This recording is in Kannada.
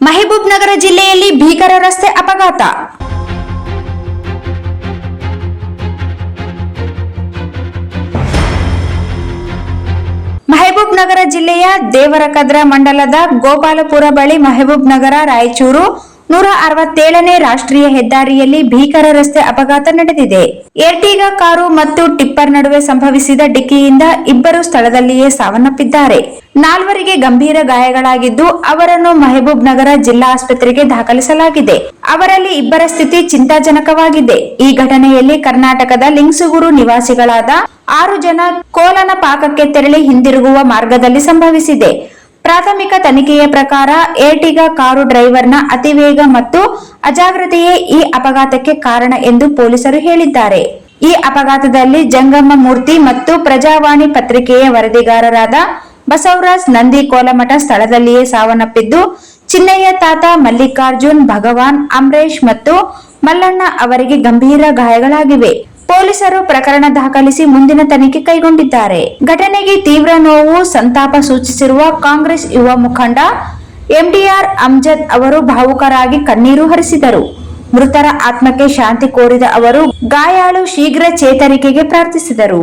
ಮಹಬೂಬ್ ನಗರ ಜಿಲ್ಲೆಯಲ್ಲಿ ಭೀಕರ ರಸ್ತೆ ಅಪಘಾತ. ಮಹಬೂಬ್ ನಗರ ಜಿಲ್ಲೆಯ ದೇವರಕದ್ರ ಮಂಡಲದ ಗೋಪಾಲಪುರ ಬಳಿ ಮಹಬೂಬ್ ನಗರ ರಾಯಚೂರು 167ನೇ ರಾಷ್ಟ್ರೀಯ ಹೆದ್ದಾರಿಯಲ್ಲಿ ಭೀಕರ ರಸ್ತೆ ಅಪಘಾತ ನಡೆದಿದೆ. ಎರ್ಟಿಗಾ ಕಾರು ಮತ್ತು ಟಿಪ್ಪರ್ ನಡುವೆ ಸಂಭವಿಸಿದ ಡಿಕ್ಕಿಯಿಂದ ಇಬ್ಬರು ಸ್ಥಳದಲ್ಲಿಯೇ ಸಾವನ್ನಪ್ಪಿದ್ದಾರೆ. 4ವರಿಗೆ ಗಂಭೀರ ಗಾಯಗಳಾಗಿದ್ದು ಅವರನ್ನು ಮಹಬೂಬ್ ನಗರ ಜಿಲ್ಲಾ ಆಸ್ಪತ್ರೆಗೆ ದಾಖಲಿಸಲಾಗಿದೆ. ಅವರಲ್ಲಿ ಇಬ್ಬರ ಸ್ಥಿತಿ ಚಿಂತಾಜನಕವಾಗಿದೆ. ಈ ಘಟನೆಯಲ್ಲಿ ಕರ್ನಾಟಕದ ಲಿಂಗಸೂಗೂರು ನಿವಾಸಿಗಳಾದ 6 ಜನ ಕೋಲನ ಪಾಕಕ್ಕೆ ತೆರಳಿ ಹಿಂದಿರುಗುವ ಮಾರ್ಗದಲ್ಲಿ ಸಂಭವಿಸಿದೆ. ಪ್ರಾಥಮಿಕ ತನಿಖೆಯ ಪ್ರಕಾರ ಎರ್ಟಿಗಾ ಕಾರು ಡ್ರೈವರ್ನ ಅತಿವೇಗ ಮತ್ತು ಅಜಾಗ್ರತೆಯೇ ಈ ಅಪಘಾತಕ್ಕೆ ಕಾರಣ ಎಂದು ಪೊಲೀಸರು ಹೇಳಿದ್ದಾರೆ. ಈ ಅಪಘಾತದಲ್ಲಿ ಜಂಗಮ್ಮ ಮೂರ್ತಿ ಮತ್ತು ಪ್ರಜಾವಾಣಿ ಪತ್ರಿಕೆಯ ವರದಿಗಾರರಾದ ಬಸವರಾಜ್ ನಂದಿ ಕೋಲಮಠ ಸ್ಥಳದಲ್ಲಿಯೇ ಸಾವನ್ನಪ್ಪಿದ್ದು, ಚಿನ್ನಯ್ಯ ತಾತ, ಮಲ್ಲಿಕಾರ್ಜುನ್, ಭಗವಾನ್, ಅಮರೇಶ್ ಮತ್ತು ಮಲ್ಲಣ್ಣ ಅವರಿಗೆ ಗಂಭೀರ ಗಾಯಗಳಾಗಿವೆ. ಪೊಲೀಸರು ಪ್ರಕರಣ ದಾಖಲಿಸಿ ಮುಂದಿನ ತನಿಖೆ ಕೈಗೊಂಡಿದ್ದಾರೆ. ಘಟನೆಗೆ ತೀವ್ರ ನೋವು, ಸಂತಾಪ ಸೂಚಿಸಿರುವ ಕಾಂಗ್ರೆಸ್ ಯುವ ಮುಖಂಡ ಎಂಡಿಆರ್ ಅಮ್ಜದ್ ಅವರು ಭಾವುಕರಾಗಿ ಕಣ್ಣೀರು ಹರಿಸಿದರು. ಮೃತರ ಆತ್ಮಕ್ಕೆ ಶಾಂತಿ ಕೋರಿದ ಅವರು ಗಾಯಾಳು ಶೀಘ್ರ ಚೇತರಿಕೆಗೆ ಪ್ರಾರ್ಥಿಸಿದರು.